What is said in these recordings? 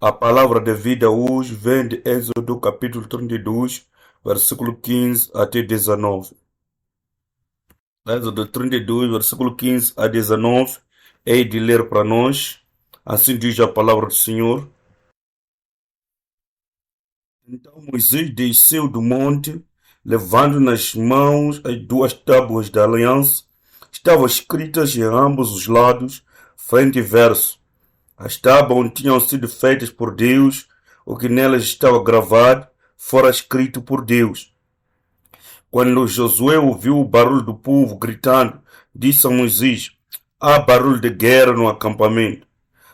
A palavra de vida hoje vem de Êxodo capítulo 32, versículo 15 até 19. Êxodo 32, versículo 15 a 19. Hei de ler para nós. Assim diz a palavra do Senhor. Então Moisés desceu do monte, levando nas mãos as duas tábuas da aliança. Estavam escritas em ambos os lados, frente e verso. As tábuas tinham sido feitas por Deus, o que nelas estava gravado fora escrito por Deus. Quando Josué ouviu o barulho do povo gritando, disse a Moisés: há barulho de guerra no acampamento.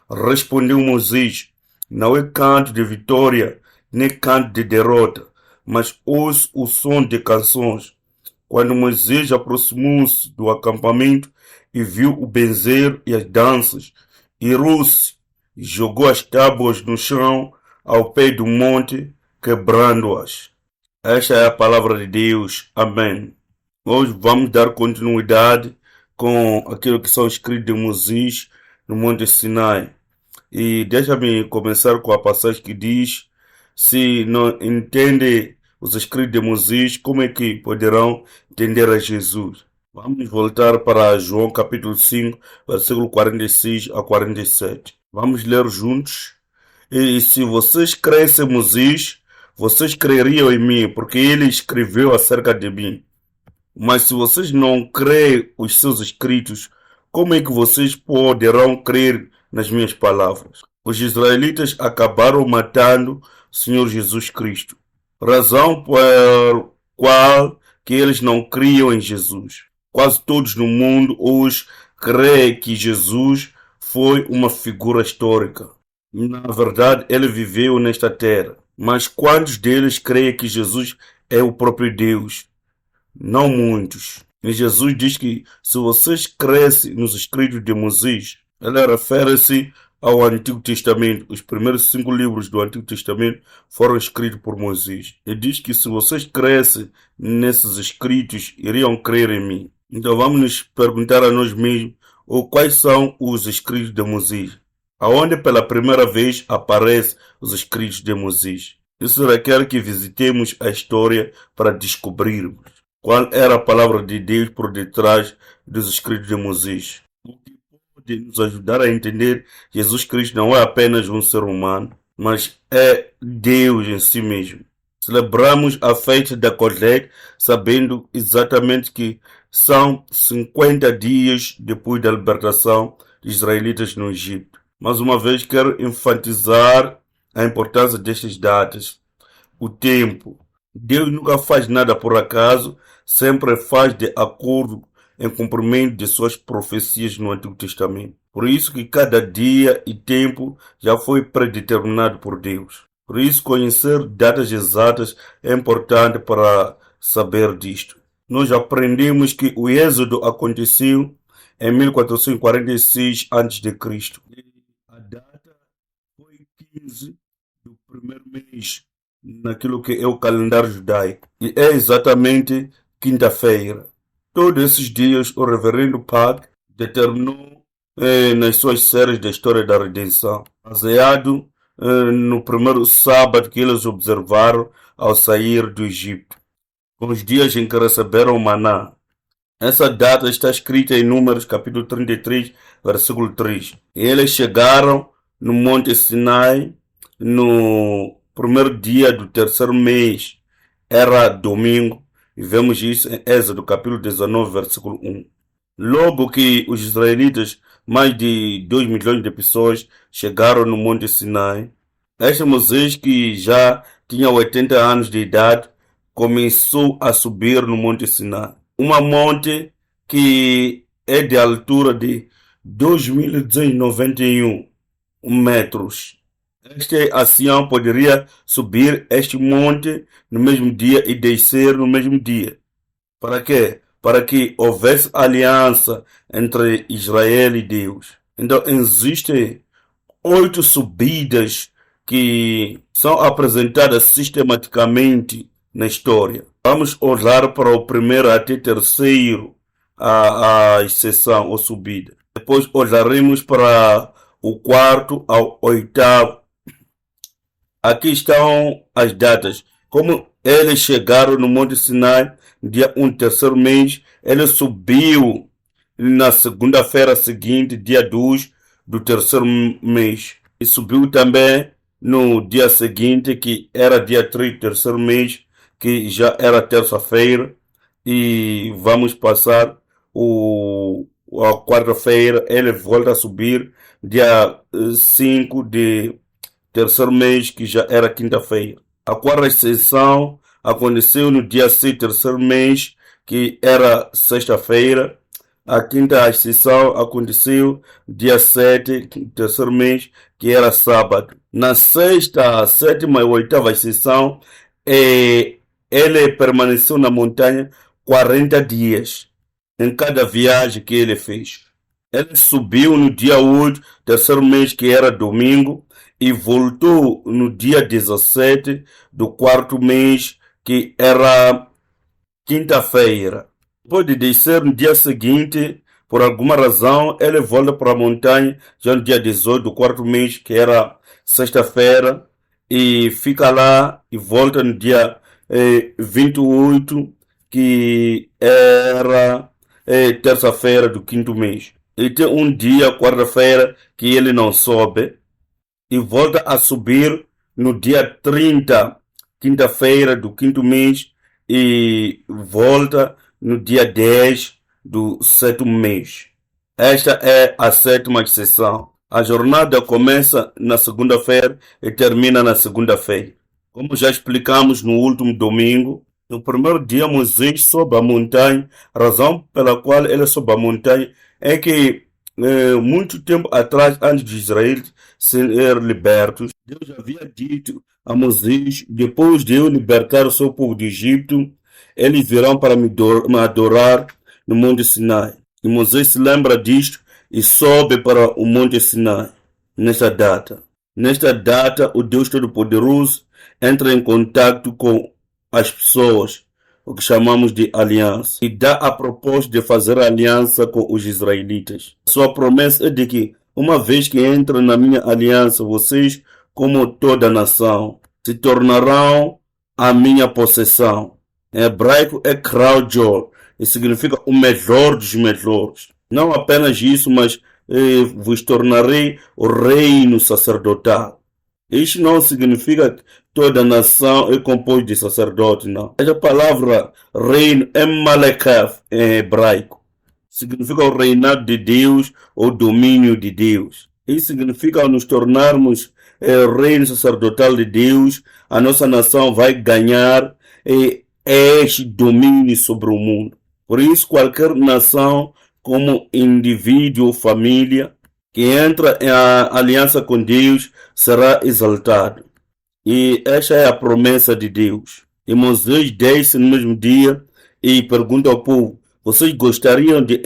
Respondeu Moisés: não é canto de vitória, nem canto de derrota, mas ouço o som de canções. Quando Moisés aproximou-se do acampamento e viu o benzer e as danças, irou-se e jogou as tábuas no chão ao pé do monte, quebrando-as. Esta é a palavra de Deus. Amém. Hoje vamos dar continuidade com aquilo que são escritos de Moisés no Monte Sinai. E deixa-me começar com a passagem que diz: se não entendem os escritos de Moisés, como é que poderão entender a Jesus? Vamos voltar para João capítulo 5, versículo 46 a 47. Vamos ler juntos. E se vocês crescem em Moisés, vocês creriam em mim, porque ele escreveu acerca de mim. Mas se vocês não creem os seus escritos, como é que vocês poderão crer nas minhas palavras? Os israelitas acabaram matando o Senhor Jesus Cristo, razão por qual que eles não criam em Jesus. Quase todos no mundo hoje creem que Jesus foi uma figura histórica. Na verdade, ele viveu nesta terra. Mas quantos deles creem que Jesus é o próprio Deus? Não muitos. E Jesus diz que se vocês crescem nos escritos de Moisés, ele refere-se ao Antigo Testamento. Os primeiros 5 livros do Antigo Testamento foram escritos por Moisés. Ele diz que se vocês crescem nesses escritos, iriam crer em mim. Então vamos nos perguntar a nós mesmos quais são os escritos de Moisés. Aonde pela primeira vez aparecem os escritos de Moisés. Isso requer que visitemos a história para descobrirmos qual era a palavra de Deus por detrás dos escritos de Moisés. O que pode nos ajudar a entender que Jesus Cristo não é apenas um ser humano, mas é Deus em si mesmo. Celebramos a festa da colheita sabendo exatamente que são 50 dias depois da libertação dos israelitas no Egito. Mais uma vez quero enfatizar a importância destas datas. O tempo. Deus nunca faz nada por acaso, sempre faz de acordo em cumprimento de suas profecias no Antigo Testamento. Por isso que cada dia e tempo já foi predeterminado por Deus. Por isso conhecer datas exatas é importante para saber disto. Nós aprendemos que o êxodo aconteceu em 1446 a.C. A data foi 15 do primeiro mês naquilo que é o calendário judaico. E é exatamente quinta-feira. Todos esses dias o reverendo Pag determinou nas suas séries da história da redenção, baseado no primeiro sábado que eles observaram ao sair do Egito, com os dias em que receberam o maná. Essa data está escrita em Números capítulo 33, versículo 3. E eles chegaram no Monte Sinai no primeiro dia do terceiro mês. Era domingo. E vemos isso em Êxodo capítulo 19, versículo 1. Logo que os israelitas, mais de 2 milhões de pessoas, chegaram no Monte Sinai, este Moisés, que já tinha 80 anos de idade, começou a subir no Monte Sinai. Uma monte que é de altura de 2.291 metros. Este ancião poderia subir este monte no mesmo dia e descer no mesmo dia. Para quê? Para que houvesse aliança entre Israel e Deus. Então existem 8 subidas que são apresentadas sistematicamente na história. Vamos olhar para o primeiro até terceiro, a exceção ou subida. Depois olharemos para o quarto ao oitavo Aqui estão as datas. Como eles chegaram no Monte Sinai, dia 1 do terceiro mês, ele subiu na segunda-feira seguinte, dia 2 do terceiro mês. E subiu também no dia seguinte, que era dia 3 do terceiro mês, que já era terça-feira. E vamos passar a quarta-feira, ele volta a subir, dia 5 de terceiro mês, que já era quinta-feira. A quarta ascensão aconteceu no dia 6 do terceiro mês, que era sexta-feira. A quinta ascensão aconteceu dia 7 do terceiro mês, que era sábado. Na sexta, sétima e oitava ascensão, ele permaneceu na montanha 40 dias em cada viagem que ele fez. Ele subiu no dia 8, terceiro mês, que era domingo, e voltou no dia 17 do quarto mês, que era quinta-feira. Depois de descer no dia seguinte, por alguma razão, ele volta para a montanha já no dia 18 do quarto mês, que era sexta-feira, e fica lá e volta no dia 28, que era terça-feira do quinto mês. E tem um dia, quarta-feira, que ele não sobe e volta a subir no dia 30, quinta-feira do quinto mês, e volta no dia 10 do sétimo mês. Esta é a sétima sessão. A jornada começa na segunda-feira e termina na segunda-feira. Como já explicamos no último domingo, no primeiro dia Moisés sobe a montanha. A razão pela qual ele sobe a montanha é que muito tempo atrás, antes de Israel ser libertos, Deus havia dito a Moisés: depois de eu libertar o seu povo do Egito, eles virão para me adorar no Monte Sinai. E Moisés se lembra disto e sobe para o Monte Sinai nesta data. Nesta data, o Deus Todo-Poderoso entra em contato com as pessoas, o que chamamos de aliança, e dá a proposta de fazer aliança com os israelitas. Sua promessa é de que, uma vez que entram na minha aliança, vocês, como toda a nação, se tornarão a minha possessão. Em hebraico é Kraujor, e significa o melhor dos melhores. Não apenas isso, mas vos tornarei o reino sacerdotal. Isto não significa que toda a nação é composta de sacerdotes, não. Essa palavra reino é Malekaf em hebraico. Significa o reinado de Deus ou domínio de Deus. Isso significa nos tornarmos reino sacerdotal de Deus, a nossa nação vai ganhar este domínio sobre o mundo. Por isso, qualquer nação, como indivíduo ou família, que entra em aliança com Deus, será exaltado. E esta é a promessa de Deus. E Moisés desce no mesmo dia e pergunta ao povo: vocês gostariam de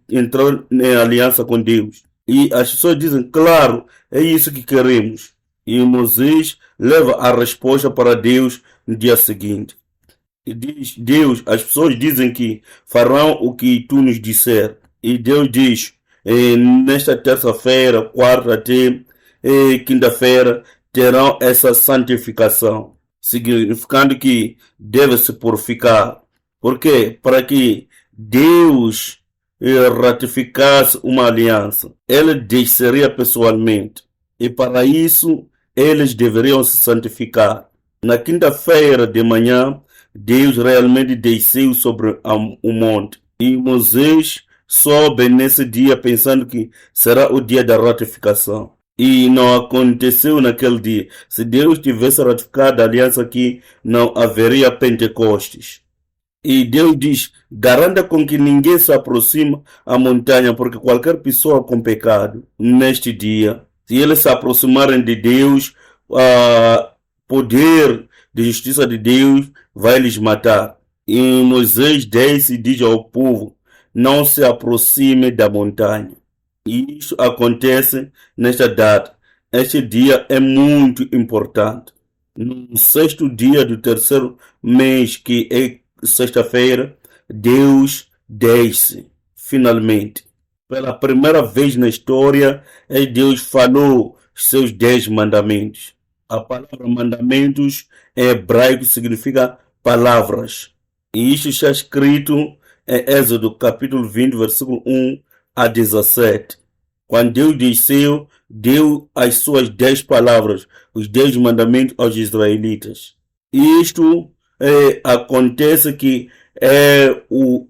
entrar em aliança com Deus? E as pessoas dizem: claro, é isso que queremos. E Moisés leva a resposta para Deus no dia seguinte. E diz: Deus, as pessoas dizem que farão o que tu nos disser. E Deus diz: nesta terça-feira, quarta até quinta-feira, terão essa santificação, significando que deve se purificar. Por quê? Para que Deus ratificasse uma aliança, ele desceria pessoalmente. E para isso, eles deveriam se santificar. Na quinta-feira de manhã, Deus realmente desceu sobre o monte. E Moisés sobe nesse dia pensando que será o dia da ratificação. E não aconteceu naquele dia. Se Deus tivesse ratificado a aliança aqui, não haveria Pentecostes. E Deus diz: garanta com que ninguém se aproxime à montanha, porque qualquer pessoa com pecado, neste dia, se eles se aproximarem de Deus, o poder de justiça de Deus vai lhes matar. E Moisés desce e diz ao povo: não se aproxime da montanha. E isso acontece nesta data. Este dia é muito importante. No sexto dia do terceiro mês, que é sexta-feira, Deus desce, finalmente. Pela primeira vez na história, Deus falou os seus 10 mandamentos. A palavra mandamentos em hebraico significa palavras. E isso está escrito em Êxodo capítulo 20, versículo 1 a 17. Quando Deus desceu, deu as suas 10 palavras, os 10 mandamentos aos israelitas. Isto acontece que é o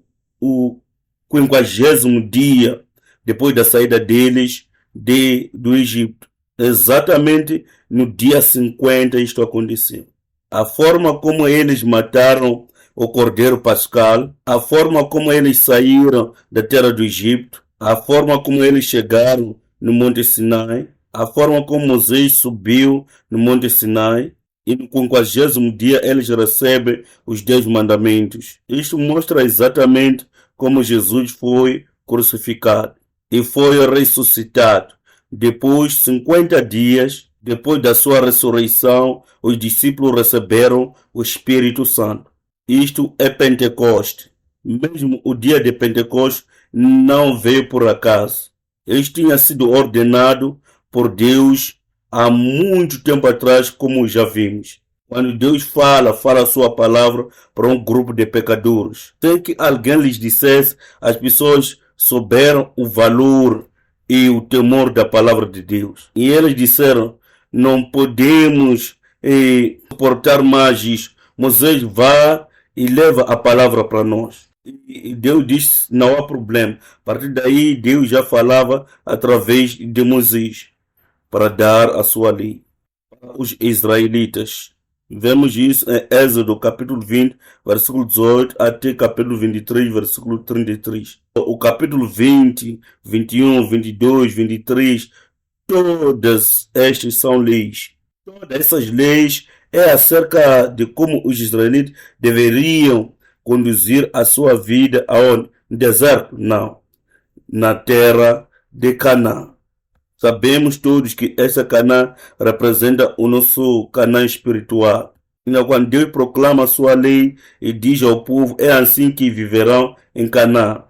50º dia depois da saída deles do Egito. Exatamente no dia 50 isto aconteceu. A forma como eles mataram o Cordeiro Pascal, a forma como eles saíram da terra do Egito, a forma como eles chegaram no Monte Sinai, a forma como Moisés subiu no Monte Sinai, e no 50º dia eles recebem os 10 mandamentos. Isto mostra exatamente como Jesus foi crucificado e foi ressuscitado. Depois, 50 dias, depois da sua ressurreição, os discípulos receberam o Espírito Santo. Isto é Pentecoste. Mesmo o dia de Pentecoste não veio por acaso. Isto tinha sido ordenado por Deus há muito tempo atrás, como já vimos. Quando Deus fala a sua palavra para um grupo de pecadores. Sem que alguém lhes dissesse, as pessoas souberam o valor e o temor da palavra de Deus. E eles disseram, não podemos suportar mais isso. Moisés vá e leva a palavra para nós. E Deus disse, não há problema. A partir daí, Deus já falava através de Moisés para dar a sua lei para os israelitas. Vemos isso em Êxodo capítulo 20, versículo 18 até capítulo 23, versículo 33. O capítulo 20, 21, 22, 23, todas estas são leis. Todas essas leis é acerca de como os israelitas deveriam conduzir a sua vida aonde? No deserto? Não. Na terra de Canaã. Sabemos todos que essa Canaã representa o nosso Canaã espiritual. Então, quando Deus proclama a sua lei e diz ao povo, é assim que viverão em Canaã.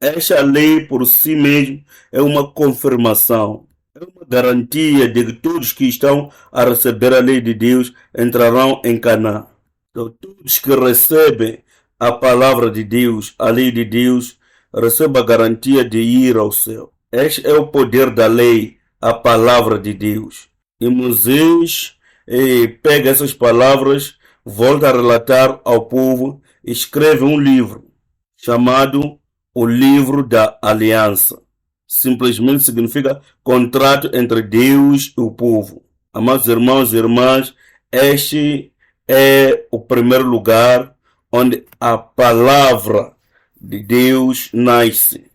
Esta lei por si mesmo é uma confirmação, é uma garantia de que todos que estão a receber a lei de Deus entrarão em Canaã. Então, todos que recebem a palavra de Deus, a lei de Deus, recebem a garantia de ir ao céu. Este é o poder da lei, a palavra de Deus. E Moisés pega essas palavras, volta a relatar ao povo, escreve um livro chamado o Livro da Aliança. Simplesmente significa contrato entre Deus e o povo. Amados irmãos e irmãs, este é o primeiro lugar onde a palavra de Deus nasce.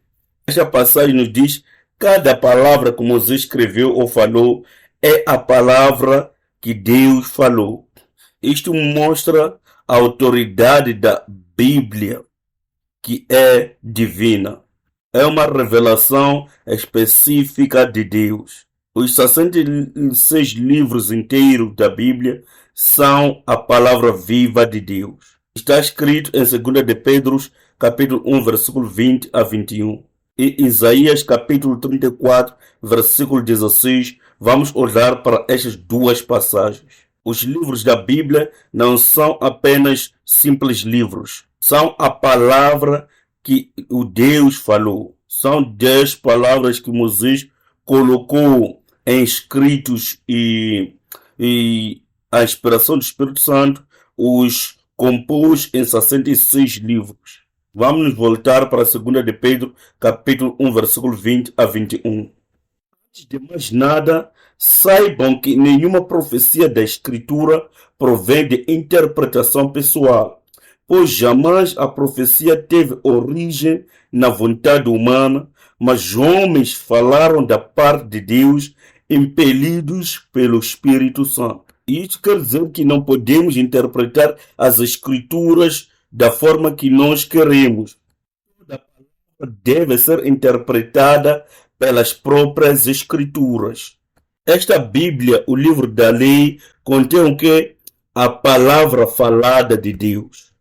Esta passagem nos diz cada palavra que Moisés escreveu ou falou é a palavra que Deus falou. Isto mostra a autoridade da Bíblia, que é divina. É uma revelação específica de Deus. Os 66 livros inteiros da Bíblia são a palavra viva de Deus. Está escrito em 2 de Pedro, capítulo 1, versículo 20 a 21. E Isaías capítulo 34, versículo 16, vamos olhar para estas duas passagens. Os livros da Bíblia não são apenas simples livros, são a palavra que o Deus falou. São 10 palavras que Moisés colocou em escritos e a inspiração do Espírito Santo os compôs em 66 livros. Vamos voltar para a 2 de Pedro, capítulo 1, versículo 20 a 21. Antes de mais nada, saibam que nenhuma profecia da Escritura provém de interpretação pessoal, pois jamais a profecia teve origem na vontade humana, mas homens falaram da parte de Deus, impelidos pelo Espírito Santo. Isso quer dizer que não podemos interpretar as Escrituras da forma que nós queremos. Toda palavra deve ser interpretada pelas próprias Escrituras. Esta Bíblia, o livro da lei, contém o que? A palavra falada de Deus.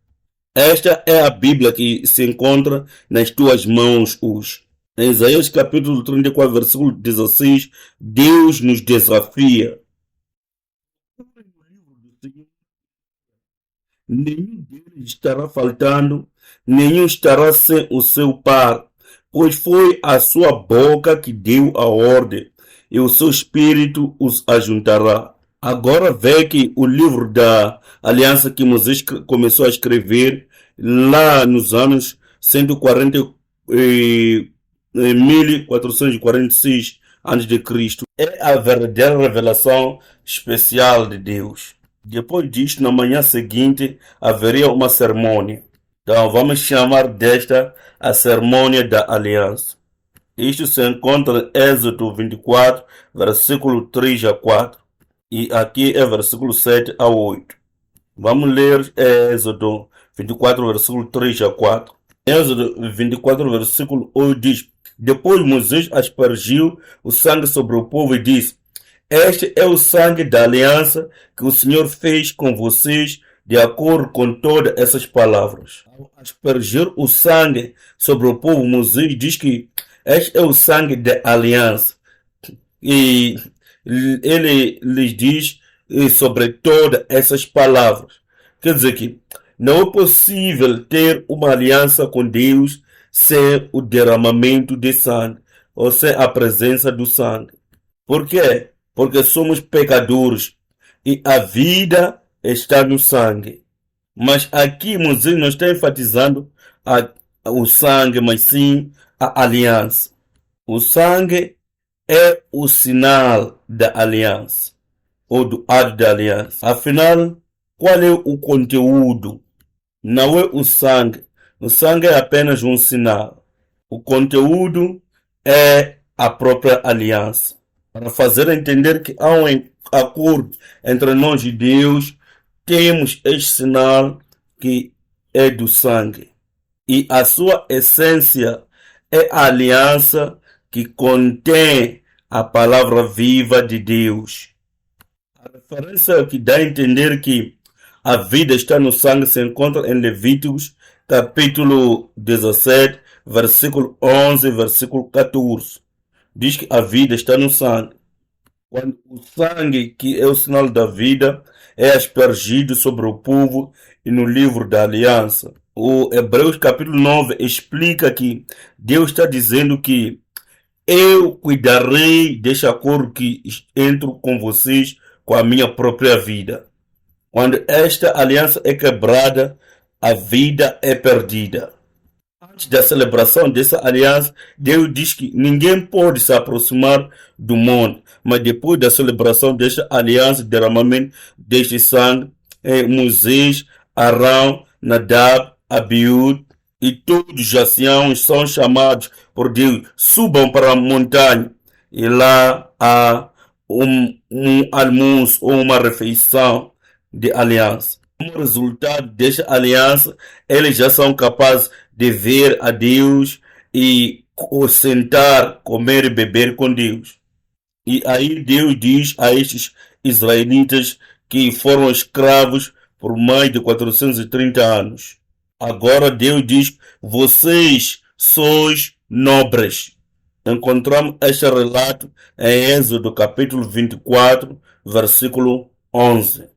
Esta é a Bíblia que se encontra nas tuas mãos hoje. Em Isaías capítulo 34, versículo 16, Deus nos desafia. nenhum deles estará faltando, nenhum estará sem o seu par, pois foi a sua boca que deu a ordem, e o seu espírito os ajuntará. Agora vê que o livro da aliança que Moisés começou a escrever lá nos anos 140 1446 a.C. é a verdadeira revelação especial de Deus. Depois disto, na manhã seguinte, haveria uma cerimônia. Então, vamos chamar desta a cerimônia da aliança. Isto se encontra em Êxodo 24, versículo 3 a 4. E aqui é versículo 7 a 8. Vamos ler Êxodo 24, versículo 3 a 4. Êxodo 24, versículo 8 diz: Depois Moisés aspergiu o sangue sobre o povo e disse: Este é o sangue da aliança que o Senhor fez com vocês, de acordo com todas essas palavras. Ao aspergir o sangue sobre o povo, Moisés diz que este é o sangue da aliança. E ele lhes diz sobre todas essas palavras. Quer dizer que não é possível ter uma aliança com Deus sem o derramamento de sangue, ou sem a presença do sangue. Por quê? Porque somos pecadores e a vida está no sangue. Mas aqui Moisés não está enfatizando o sangue, mas sim a aliança. O sangue é o sinal da aliança, ou do ato da aliança. Afinal, qual é o conteúdo? Não é o sangue. O sangue é apenas um sinal. O conteúdo é a própria aliança. Para fazer entender que há um acordo entre nós e Deus, temos este sinal que é do sangue. E a sua essência é a aliança que contém a palavra viva de Deus. A referência que dá a entender que a vida está no sangue se encontra em Levíticos, capítulo 17, versículo 11, versículo 14. Diz que a vida está no sangue. Quando o sangue, que é o sinal da vida, é aspergido sobre o povo e no livro da aliança. O Hebreus capítulo 9 explica que Deus está dizendo que eu cuidarei deste acordo que entro com vocês com a minha própria vida. Quando esta aliança é quebrada, a vida é perdida. Antes da celebração dessa aliança, Deus diz que ninguém pode se aproximar do monte. Mas depois da celebração desta aliança, derramamento deste sangue, Moisés, Arão, Nadab, Abiúd e todos os anciãos são chamados por Deus. Subam para a montanha e lá há um almoço ou uma refeição de aliança. Como resultado desta aliança, eles já são capazes de ver a Deus e sentar, comer e beber com Deus. E aí Deus diz a estes israelitas que foram escravos por mais de 430 anos. Agora Deus diz: vocês sois nobres. Encontramos este relato em Êxodo capítulo 24, versículo 11.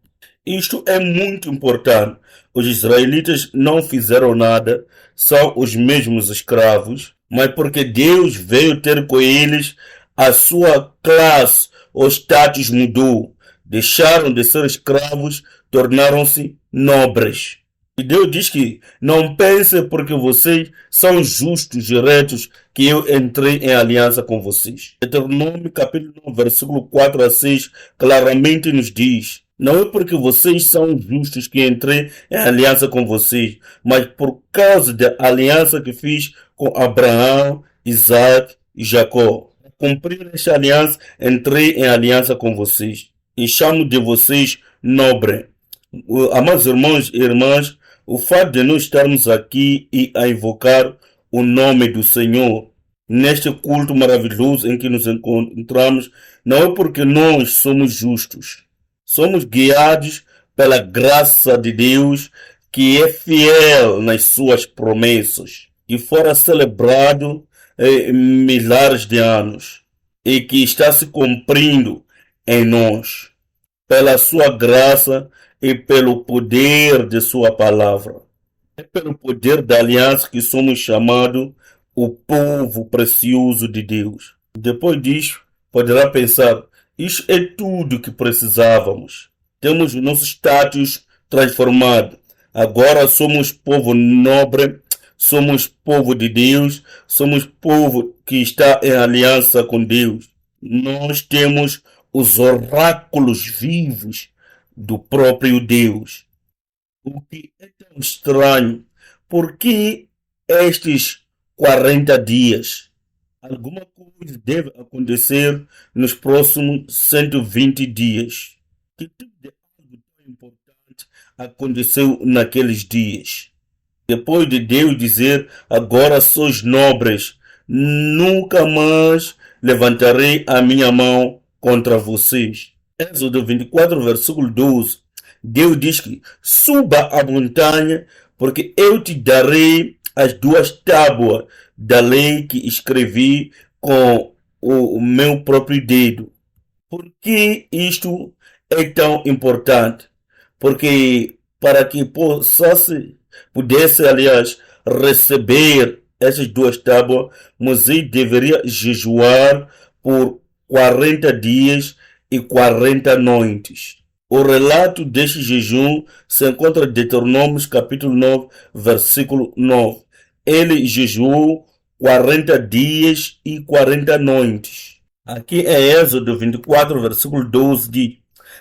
Isto é muito importante. Os israelitas não fizeram nada, são os mesmos escravos, mas porque Deus veio ter com eles, a sua classe, o status mudou. Deixaram de ser escravos, tornaram-se nobres. E Deus diz que não pense porque vocês são justos e retos que eu entrei em aliança com vocês. Deuteronômio capítulo 9, versículo 4 a 6 claramente nos diz: não é porque vocês são justos que entrei em aliança com vocês, mas por causa da aliança que fiz com Abraão, Isaac e Jacó. Para cumprir esta aliança, entrei em aliança com vocês e chamo de vocês nobre. Amados irmãos e irmãs, o fato de nós estarmos aqui e a invocar o nome do Senhor neste culto maravilhoso em que nos encontramos, não é porque nós somos justos. Somos guiados pela graça de Deus, que é fiel nas suas promessas, que fora celebrado milhares de anos e que está se cumprindo em nós. Pela sua graça e pelo poder de sua palavra. É pelo poder da aliança que somos chamados o povo precioso de Deus. Depois disso, poderá pensar, isso é tudo que precisávamos. Temos o nosso status transformado. Agora somos povo nobre, somos povo de Deus, somos povo que está em aliança com Deus. Nós temos os oráculos vivos do próprio Deus. O que é tão estranho? Por que estes 40 dias? Alguma coisa deve acontecer nos próximos 120 dias. Que tipo de algo tão importante aconteceu naqueles dias? Depois de Deus dizer, agora sois nobres, nunca mais levantarei a minha mão contra vocês. Êxodo 24, versículo 12. Deus diz que suba a montanha, porque eu te darei as duas tábuas da lei que escrevi com o meu próprio dedo. Por que isto é tão importante? Porque para que pudesse, aliás, receber essas duas tábuas, Moisés deveria jejuar por 40 dias e 40 noites. O relato deste jejum se encontra em Deuteronômio capítulo 9, versículo 9. Ele jejuou 40 dias e 40 noites. Aqui é Êxodo 24, versículo 12, diz: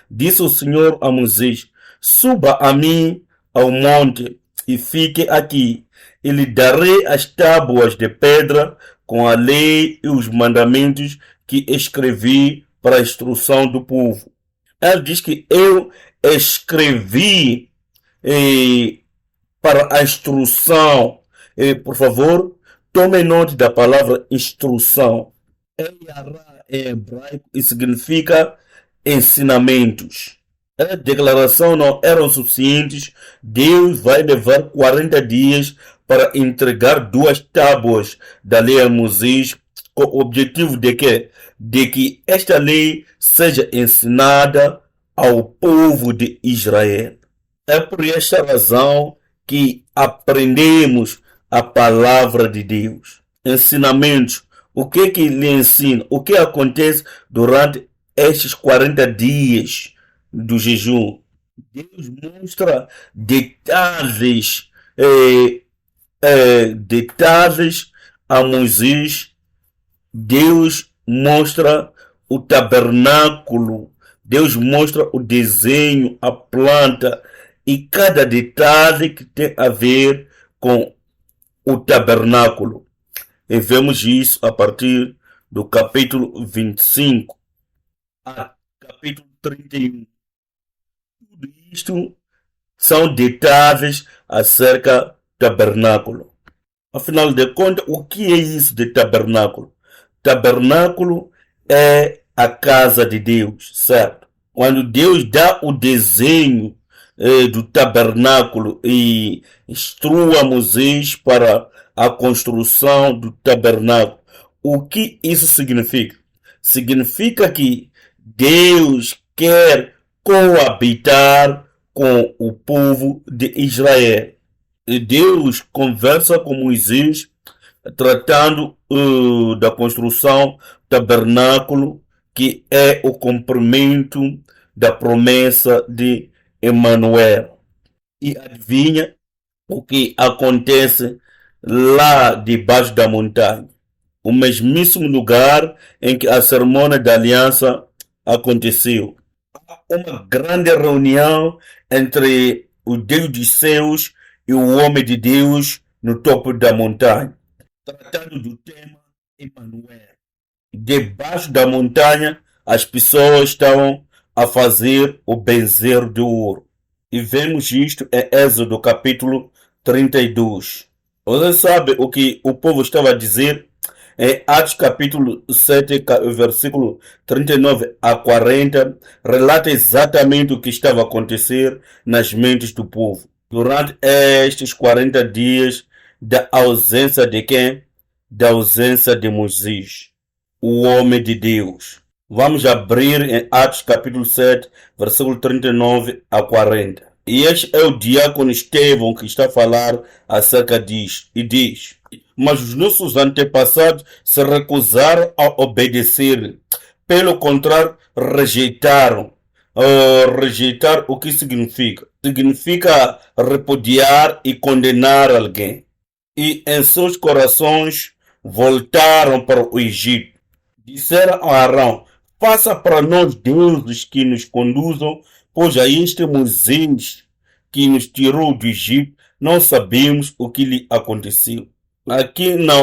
Disse o Senhor a Moisés, suba a mim ao monte e fique aqui, e lhe darei as tábuas de pedra com a lei e os mandamentos que escrevi para a instrução do povo. Ela diz que eu escrevi para a instrução. Por favor, tome nota da palavra instrução. Em hebraico e significa ensinamentos. A declaração não eram suficientes. Deus vai levar 40 dias para entregar duas tábuas da lei a Moisés, com o objetivo de quê? De que esta lei seja ensinada ao povo de Israel. É por esta razão que aprendemos a palavra de Deus. Ensinamentos. O que lhe ensina? O que acontece durante estes 40 dias do jejum? Deus mostra detalhes, detalhes a Moisés. Deus mostra o tabernáculo. Deus mostra o desenho, a planta e cada detalhe que tem a ver com o tabernáculo. E vemos isso a partir do capítulo 25 a capítulo 31. Tudo isto são detalhes acerca do tabernáculo. Afinal de contas, o que é isso de tabernáculo? Tabernáculo é a casa de Deus, certo? Quando Deus dá o desenho do tabernáculo e instrua Moisés para a construção do tabernáculo, o que isso significa? Significa que Deus quer coabitar com o povo de Israel. E Deus conversa com Moisés tratando da construção do tabernáculo, que é o cumprimento da promessa de Emanuel. E adivinha o que acontece lá debaixo da montanha? O mesmíssimo lugar em que a cerimônia da aliança aconteceu. Há uma grande reunião entre o Deus dos céus e o homem de Deus no topo da montanha, tratando do tema Emanuel. Debaixo da montanha, as pessoas estavam a fazer o bezerro de ouro. E vemos isto em Êxodo capítulo 32. Você sabe o que o povo estava a dizer? Em Atos capítulo 7, versículo 39 a 40, relata exatamente o que estava a acontecer nas mentes do povo. Durante estes 40 dias da ausência de quem? Da ausência de Moisés, o homem de Deus. Vamos abrir em Atos capítulo 7, versículo 39 a 40. E este é o diácono Estevão que está a falar acerca disso. E diz: Mas os nossos antepassados se recusaram a obedecer. Pelo contrário, rejeitaram. Rejeitar o que significa? Significa repudiar e condenar alguém. E em seus corações voltaram para o Egito. Disseram a Arão: Faça para nós deuses que nos conduzam, pois a este Moisés que nos tirou do Egito, não sabemos o que lhe aconteceu. Aqui, na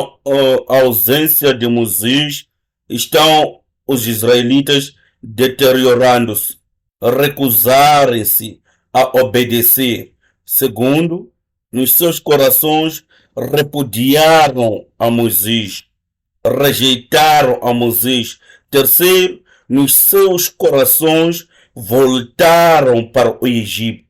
ausência de Moisés, estão os israelitas deteriorando-se, recusarem-se a obedecer. Segundo, nos seus corações repudiaram a Moisés, rejeitaram a Moisés. Terceiro, nos seus corações voltaram para o Egito.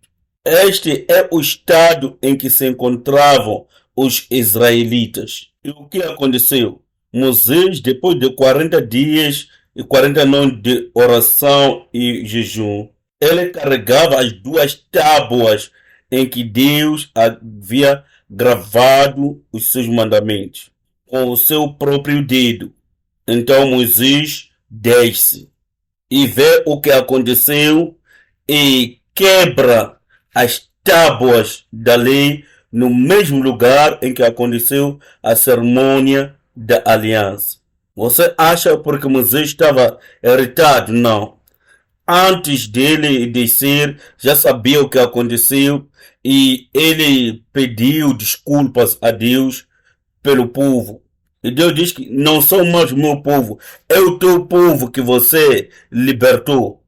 Este é o estado em que se encontravam os israelitas. E o que aconteceu? Moisés, depois de 40 dias e 40 noites de oração e jejum, ele carregava as duas tábuas em que Deus havia gravado os seus mandamentos com o seu próprio dedo. Então Moisés desce e vê o que aconteceu e quebra as tábuas da lei no mesmo lugar em que aconteceu a cerimônia da aliança. Você acha porque Moisés estava irritado? Não. Antes dele descer, já sabia o que aconteceu e ele pediu desculpas a Deus pelo povo. E Deus diz que não são mais o meu povo, é o teu povo que você libertou.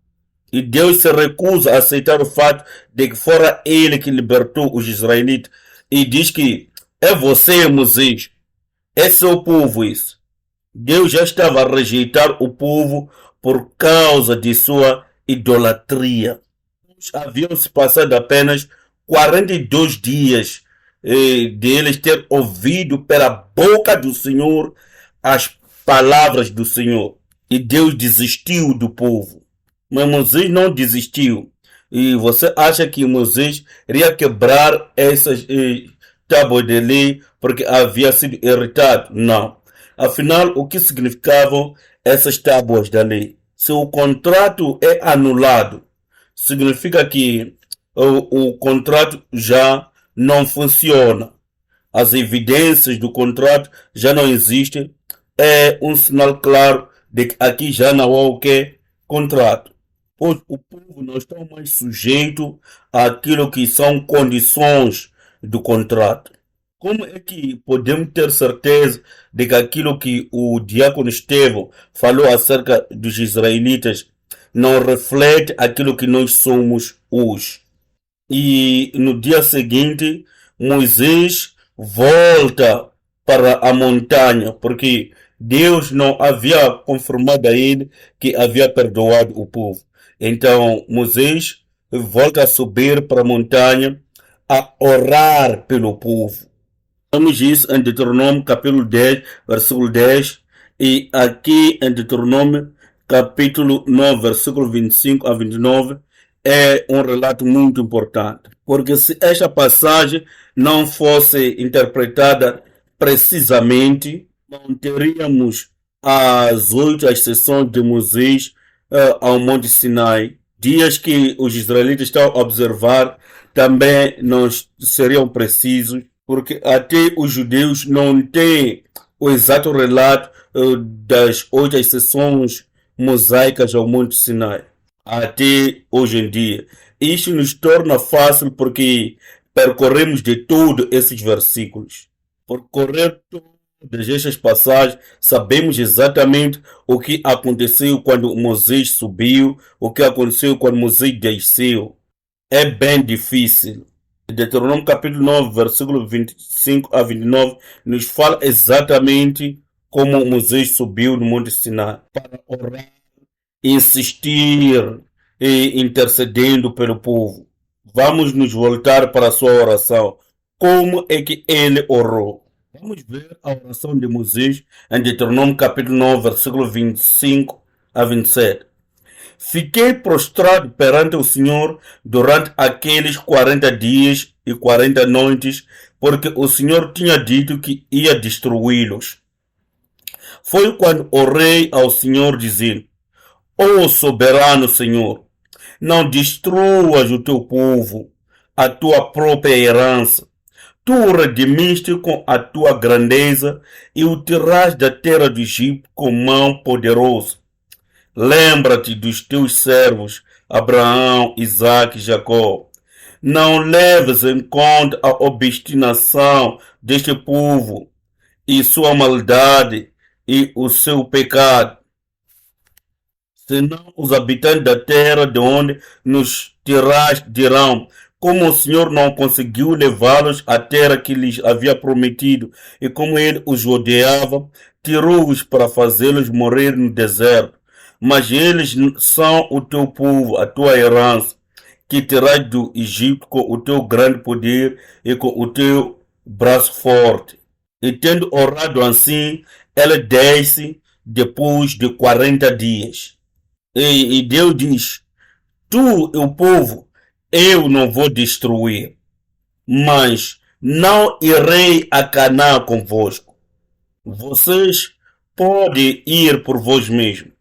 E Deus se recusa a aceitar o fato de que fora ele que libertou os israelitas. E diz que é você, Moisés, é seu povo isso. Deus já estava a rejeitar o povo por causa de sua idolatria. Haviam se passado apenas 42 dias deles ter ouvido pela boca do Senhor as palavras do Senhor. E Deus desistiu do povo. Mas Moisés não desistiu. E você acha que Moisés iria quebrar essas tábuas de lei porque havia sido irritado? Não. Afinal, o que significavam essas tábuas da lei? Se o contrato é anulado, significa que o contrato já não funciona. As evidências do contrato já não existem. É um sinal claro de que aqui já não há o que? Contrato. Pois o povo não está mais sujeito àquilo que são condições do contrato. Como é que podemos ter certeza de que aquilo que o diácono Estevão falou acerca dos israelitas não reflete aquilo que nós somos hoje? E no dia seguinte, Moisés volta para a montanha, porque Deus não havia confirmado a ele que havia perdoado o povo. Então Moisés volta a subir para a montanha a orar pelo povo. Vamos isso em Deuteronômio capítulo 10, versículo 10, e aqui em Deuteronômio capítulo 9, versículo 25 a 29, é um relato muito importante. Porque se esta passagem não fosse interpretada precisamente, não teríamos as 8 exceções de Moisés ao Monte Sinai. Dias que os israelitas estão a observar também não seriam precisos, porque até os judeus não têm o exato relato das 8 exceções mosaicas ao Monte Sinai, até hoje em dia. Isso nos torna fácil porque percorremos de todos esses versículos. Por correr todas estas passagens, sabemos exatamente o que aconteceu quando Moisés subiu, o que aconteceu quando Moisés desceu. É bem difícil. Deuteronômio capítulo 9, versículo 25 a 29, nos fala exatamente como Moisés subiu no Monte Sinai para orar, insistir e intercedendo pelo povo. Vamos nos voltar para a sua oração. Como é que ele orou? Vamos ver a oração de Moisés em Deuteronômio capítulo 9, versículo 25 a 27. Fiquei prostrado perante o Senhor durante aqueles 40 dias e 40 noites, porque o Senhor tinha dito que ia destruí-los. Foi quando orei ao Senhor dizendo: Ó soberano Senhor, não destruas o teu povo, a tua própria herança. Tu o redimiste com a tua grandeza e o tiras da terra do Egito com mão poderosa. Lembra-te dos teus servos, Abraão, Isaque e Jacó. Não leves em conta a obstinação deste povo e sua maldade e o seu pecado. Senão os habitantes da terra de onde nos tiraste dirão: como o Senhor não conseguiu levá-los à terra que lhes havia prometido, e como ele os odiava, tirou-os para fazê-los morrer no deserto. Mas eles são o teu povo, a tua herança, que tiras do Egito com o teu grande poder e com o teu braço forte. E tendo orado assim, ela desce depois de 40 dias. E Deus diz: tu e o povo eu não vou destruir, mas não irei a Canaã convosco. Vocês podem ir por vós mesmos.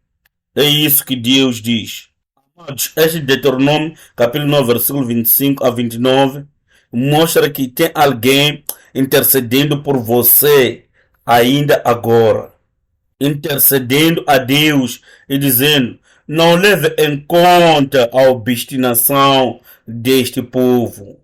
É isso que Deus diz. Amados, este Deuteronômio, capítulo 9, versículo 25 a 29, mostra que tem alguém intercedendo por você ainda agora. Intercedendo a Deus e dizendo: não leve em conta a obstinação deste povo.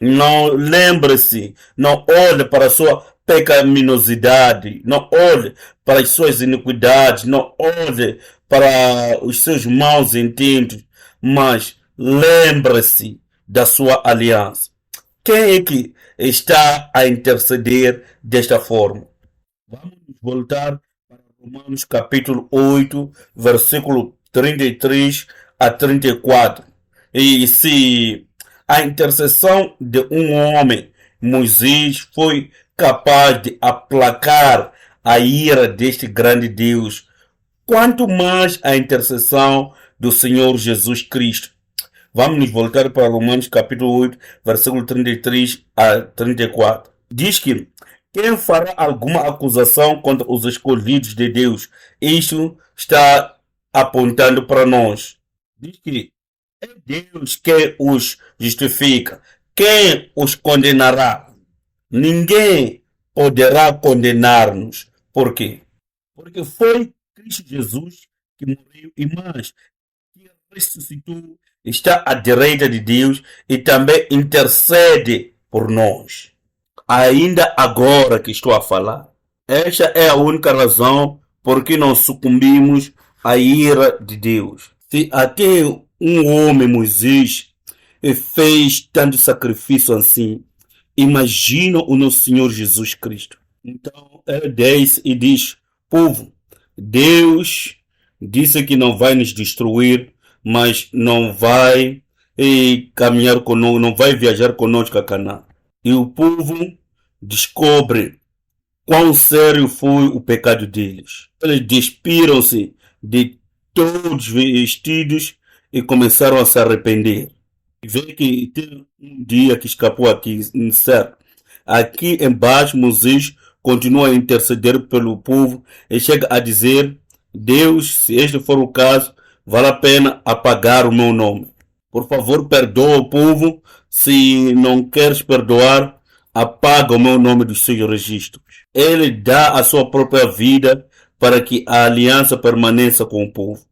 Não lembre-se, não olhe para a sua pecaminosidade, não olhe para as suas iniquidades, não olhe para os seus maus intentos, mas lembre-se da sua aliança. Quem é que está a interceder desta forma? Vamos voltar para Romanos capítulo 8, versículo 33 a 34. E se a intercessão de um homem, Moisés, foi capaz de aplacar a ira deste grande Deus, quanto mais a intercessão do Senhor Jesus Cristo. Vamos nos voltar para Romanos capítulo 8, versículo 33 a 34. Diz que quem fará alguma acusação contra os escolhidos de Deus? Isto está apontando para nós. Diz que é Deus quem os justifica. Quem os condenará? Ninguém poderá condenar-nos. Por quê? Porque foi Cristo Jesus que morreu e mais, que ressuscitou, está à direita de Deus e também intercede por nós. Ainda agora que estou a falar. Esta é a única razão por que não sucumbimos à ira de Deus. Se até um homem, Moisés, fez tanto sacrifício assim, imagina o nosso Senhor Jesus Cristo. Então, ele desce e diz: povo, Deus disse que não vai nos destruir, mas não vai caminhar conosco, não vai viajar conosco a Canaã. E o povo descobre quão sério foi o pecado deles. Eles despiram-se de todos os vestidos e começaram a se arrepender. E vê que tem um dia que escapou aqui, certo? Aqui embaixo, Moisés continua a interceder pelo povo e chega a dizer: Deus, se este for o caso, vale a pena apagar o meu nome. Por favor, perdoa o povo. Se não queres perdoar, apaga o meu nome dos seus registros. Ele dá a sua própria vida para que a aliança permaneça com o povo.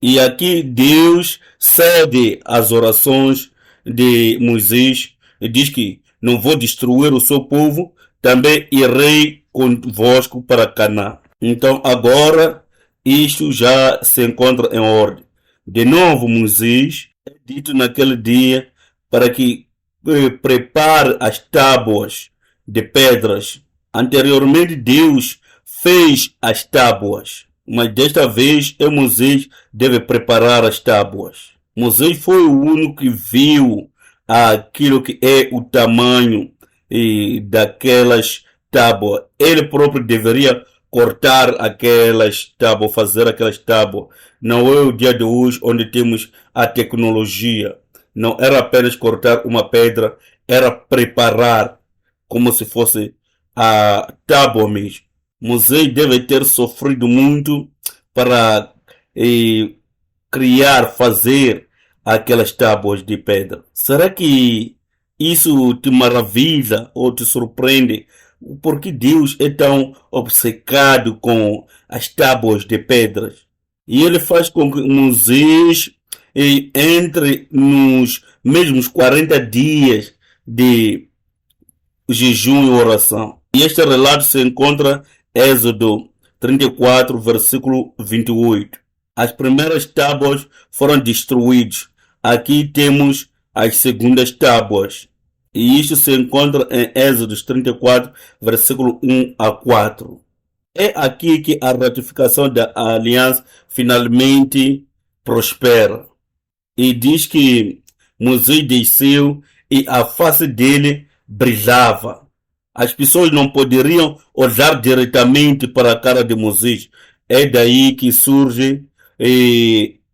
E aqui Deus cede às orações de Moisés e diz que não vou destruir o seu povo, também irei convosco para Canaã. Então agora isto já se encontra em ordem. De novo Moisés é dito naquele dia para que prepare as tábuas de pedras. Anteriormente Deus fez as tábuas, mas desta vez Moisés deve preparar as tábuas. Moisés foi o único que viu aquilo que é o tamanho daquelas tábuas. Ele próprio deveria cortar aquelas tábuas, fazer aquelas tábuas. Não é o dia de hoje onde temos a tecnologia. Não era apenas cortar uma pedra, era preparar como se fosse a tábua mesmo. Moisés deve ter sofrido muito para criar, fazer aquelas tábuas de pedra. Será que isso te maravilha ou te surpreende? Porque Deus é tão obcecado com as tábuas de pedras. E ele faz com que Moisés entre nos mesmos 40 dias de jejum e oração. E este relato se encontra em Êxodo 34, versículo 28. As primeiras tábuas foram destruídas. Aqui temos as segundas tábuas. E isso se encontra em Êxodo 34, versículo 1 a 4. É aqui que a ratificação da aliança finalmente prospera. E diz que Moisés desceu e a face dele brilhava. As pessoas não poderiam olhar diretamente para a cara de Moisés. É daí que surge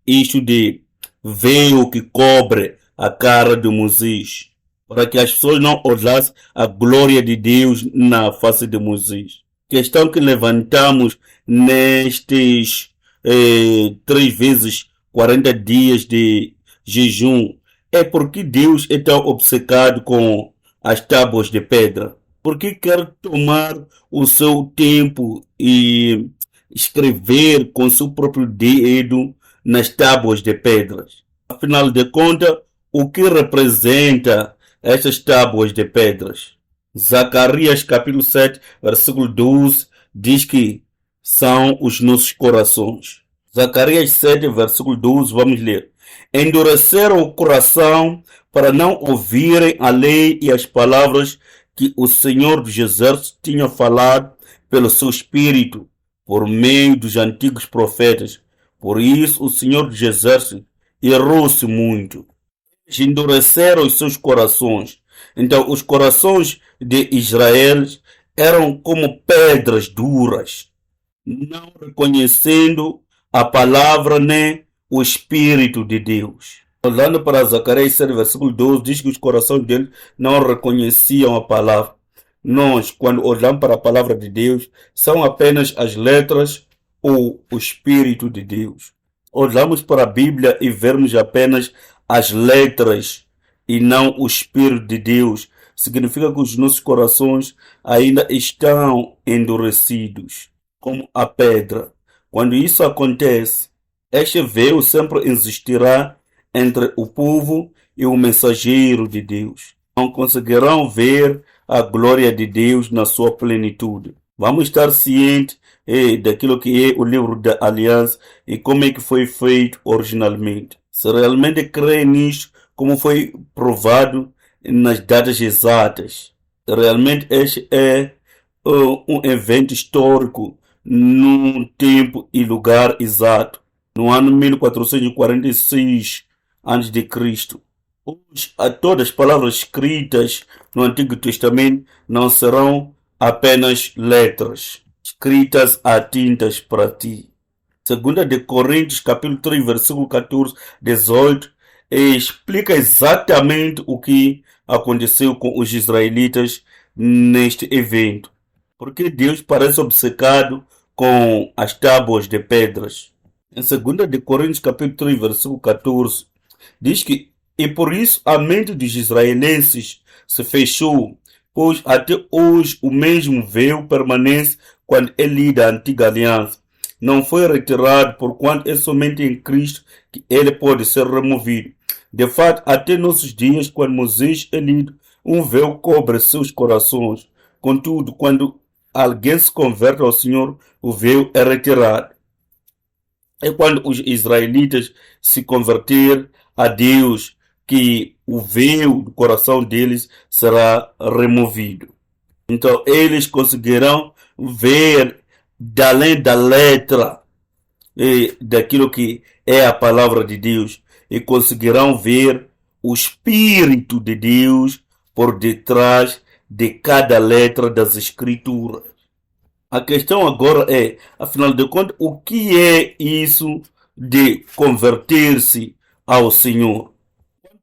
isto de véu que cobre a cara de Moisés, para que as pessoas não olhassem a glória de Deus na face de Moisés. Questão que levantamos nestes 3 vezes 40 dias de jejum é porque Deus é tão obcecado com as tábuas de pedra. Porque quer tomar o seu tempo e escrever com seu próprio dedo nas tábuas de pedras. Afinal de contas, o que representa estas tábuas de pedras? Zacarias capítulo 7, versículo 12 diz que são os nossos corações. Zacarias 7, versículo 12, vamos ler. Endureceram o coração para não ouvirem a lei e as palavras que o Senhor dos Exércitos tinha falado pelo seu Espírito, por meio dos antigos profetas. Por isso o Senhor dos Exércitos errou-se muito. Endureceram os seus corações. Então os corações de Israel eram como pedras duras, não reconhecendo a palavra nem o Espírito de Deus. Olhando para Zacarias 7, versículo 12, diz que os corações deles não reconheciam a palavra. Nós, quando olhamos para a palavra de Deus, são apenas as letras ou o Espírito de Deus. Olhamos para a Bíblia e vemos apenas as letras e não o Espírito de Deus. Significa que os nossos corações ainda estão endurecidos, como a pedra. Quando isso acontece, este véu sempre existirá entre o povo e o mensageiro de Deus. Não conseguirão ver a glória de Deus na sua plenitude. Vamos estar cientes daquilo que é o livro da aliança e como é que foi feito originalmente. Se realmente crê nisso, como foi provado nas datas exatas, realmente este é um evento histórico num tempo e lugar exato, no ano 1446 a.C. Hoje, todas as palavras escritas no Antigo Testamento não serão apenas letras, escritas a tintas para ti. 2 de Coríntios, capítulo 3, versículo 14, 18, explica exatamente o que aconteceu com os israelitas neste evento. Porque Deus parece obcecado com as tábuas de pedras. Em 2 de Coríntios, capítulo 3, versículo 14, diz que e por isso a mente dos israelenses se fechou, pois até hoje o mesmo véu permanece quando é lida a antiga aliança. Não foi retirado, porquanto é somente em Cristo que ele pode ser removido. De fato, até nossos dias, quando Moisés é lido, um véu cobre seus corações. Contudo, quando alguém se converte ao Senhor, o véu é retirado. É quando os israelitas se converterem a Deus que o véu do coração deles será removido. Então eles conseguirão ver além da letra daquilo que é a palavra de Deus e conseguirão ver o Espírito de Deus por detrás de cada letra das Escrituras. A questão agora é, afinal de contas, o que é isso de converter-se ao Senhor?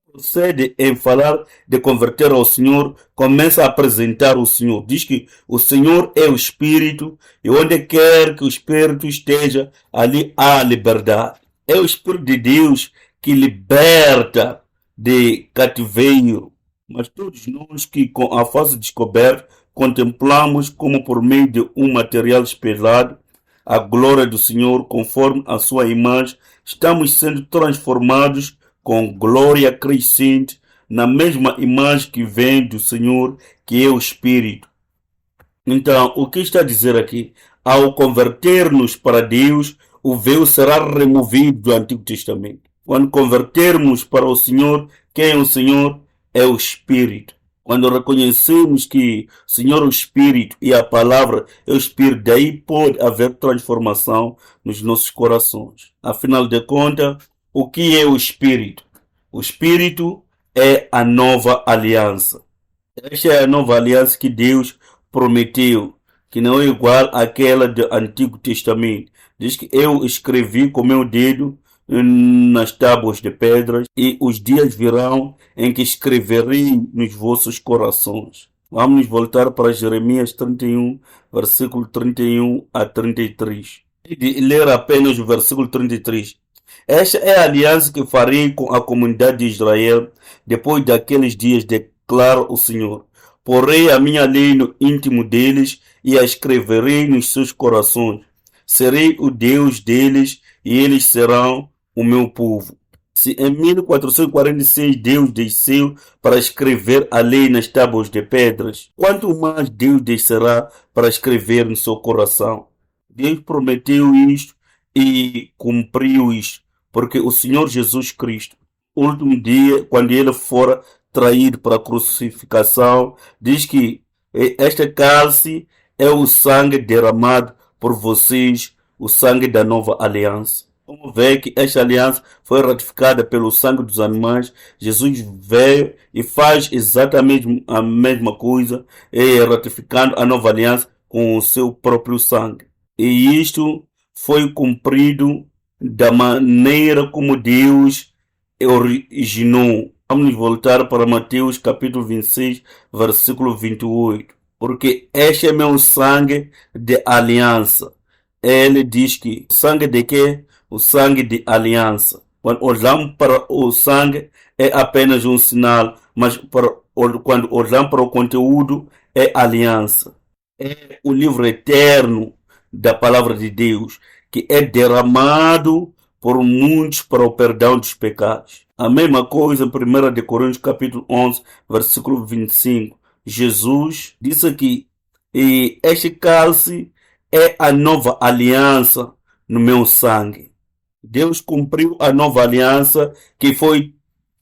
Procede em falar de converter ao Senhor, começa a apresentar o Senhor. Diz que o Senhor é o Espírito e onde quer que o Espírito esteja, ali há liberdade. É o Espírito de Deus que liberta de cativeiro. Mas todos nós que com a face descoberta contemplamos como por meio de um material espelhado a glória do Senhor conforme a sua imagem, estamos sendo transformados com glória crescente na mesma imagem que vem do Senhor, que é o Espírito. Então, o que está a dizer aqui? Ao converter-nos para Deus, o véu será removido do Antigo Testamento. Quando convertermos para o Senhor, quem é o Senhor? É o Espírito. Quando reconhecemos que o Senhor é o Espírito e a palavra é o Espírito, daí pode haver transformação nos nossos corações. Afinal de contas, o que é o Espírito? O Espírito é a nova aliança. Esta é a nova aliança que Deus prometeu, que não é igual àquela do Antigo Testamento. Diz que eu escrevi com meu dedo nas tábuas de pedras e os dias virão em que escreverei nos vossos corações. Vamos voltar para Jeremias 31, versículo 31 a 33. E ler apenas o versículo 33. Esta é a aliança que farei com a comunidade de Israel depois daqueles dias, declara o Senhor. Porei a minha lei no íntimo deles e a escreverei nos seus corações. Serei o Deus deles e eles serão o meu povo. Se em 1446 Deus desceu para escrever a lei nas tábuas de pedras, quanto mais Deus descerá para escrever no seu coração? Deus prometeu isto e cumpriu isto, porque o Senhor Jesus Cristo, no último dia, quando ele fora traído para a crucificação, diz que este cálice é o sangue derramado por vocês, o sangue da nova aliança. Vamos ver que esta aliança foi ratificada pelo sangue dos animais. Jesus veio e faz exatamente a mesma coisa, ratificando a nova aliança com o seu próprio sangue. E isto foi cumprido da maneira como Deus originou. Vamos voltar para Mateus capítulo 26, versículo 28. Porque este é meu sangue de aliança. Ele diz que o sangue de quê? O sangue de aliança. Quando olhamos para o sangue é apenas um sinal, mas quando olhamos para o conteúdo é aliança. É o livro eterno da palavra de Deus, que é derramado por muitos para o perdão dos pecados. A mesma coisa em 1 de Coríntios capítulo 11, versículo 25. Jesus disse aqui, e este cálice é a nova aliança no meu sangue. Deus cumpriu a nova aliança que foi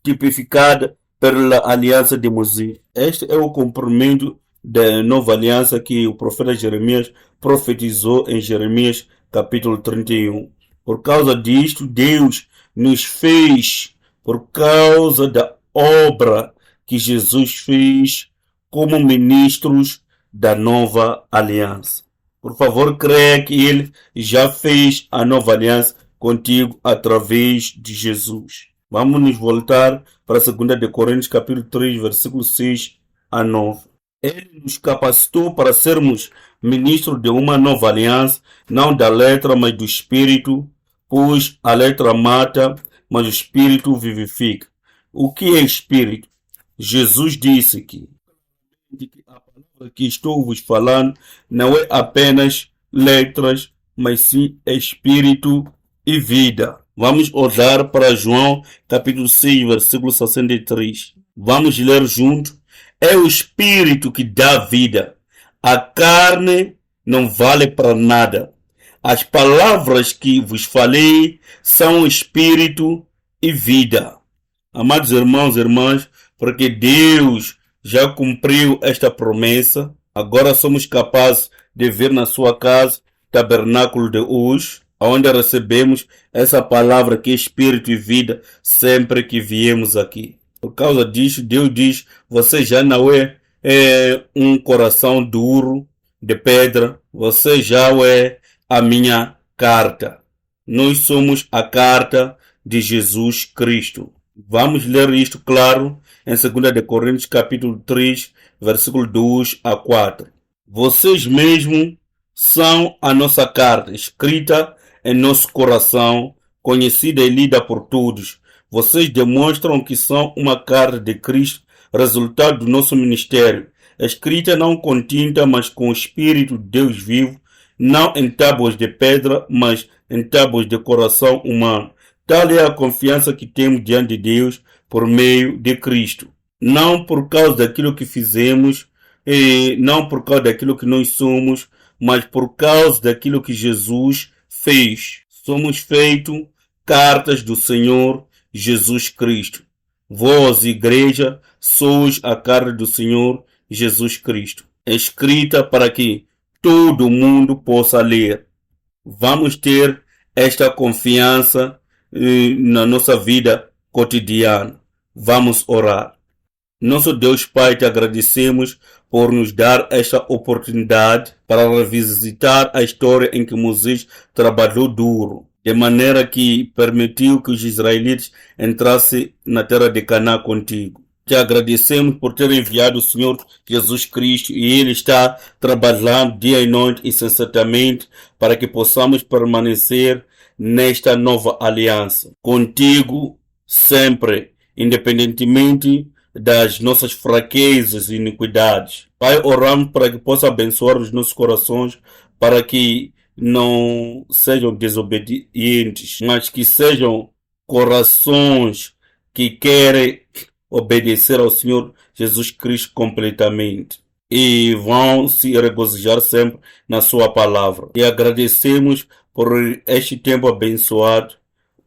tipificada pela aliança de Moisés. Este é o cumprimento da nova aliança que o profeta Jeremias profetizou em Jeremias capítulo 31. Por causa disto, Deus nos fez, por causa da obra que Jesus fez, como ministros da nova aliança. Por favor, creia que Ele já fez a nova aliança contigo através de Jesus. Vamos nos voltar para 2 de Coríntios capítulo 3, versículo 6 a 9. Ele nos capacitou para sermos ministros de uma nova aliança, não da letra, mas do Espírito, pois a letra mata, mas o Espírito vivifica. O que é Espírito? Jesus disse que a palavra que estou vos falando não é apenas letras, mas sim Espírito e vida. Vamos olhar para João capítulo 6, versículo 63. Vamos ler junto. É o Espírito que dá vida. A carne não vale para nada. As palavras que vos falei são Espírito e vida. Amados irmãos e irmãs, porque Deus já cumpriu esta promessa, agora somos capazes de ver na sua casa, tabernáculo de hoje, onde recebemos essa palavra que é Espírito e vida sempre que viemos aqui. Por causa disso, Deus diz, você já não é um coração duro, de pedra, você já é a minha carta. Nós somos a carta de Jesus Cristo. Vamos ler isto, claro, em 2 de Coríntios capítulo 3, versículo 2 a 4. Vocês mesmos são a nossa carta, escrita em nosso coração, conhecida e lida por todos. Vocês demonstram que são uma carta de Cristo, resultado do nosso ministério, escrita não com tinta, mas com o Espírito de Deus vivo, não em tábuas de pedra, mas em tábuas de coração humano. Tal é a confiança que temos diante de Deus por meio de Cristo. Não por causa daquilo que fizemos, e não por causa daquilo que nós somos, mas por causa daquilo que Jesus fez. Somos feitos cartas do Senhor Jesus Cristo. Vós, igreja, sois a carta do Senhor Jesus Cristo, escrita para que todo mundo possa ler. Vamos ter esta confiança na nossa vida cotidiana. Vamos orar. Nosso Deus Pai, te agradecemos por nos dar esta oportunidade para revisitar a história em que Moisés trabalhou duro, de maneira que permitiu que os israelitas entrassem na terra de Canaã contigo. Te agradecemos por ter enviado o Senhor Jesus Cristo e Ele está trabalhando dia e noite incessantemente para que possamos permanecer nesta nova aliança contigo sempre, independentemente das nossas fraquezas e iniquidades. Pai, oramos para que possa abençoar os nossos corações, para que não sejam desobedientes, mas que sejam corações que querem obedecer ao Senhor Jesus Cristo completamente e vão se regozijar sempre na sua palavra. E agradecemos por este tempo abençoado.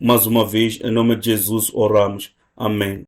Mais uma vez, em nome de Jesus, oramos. Amém.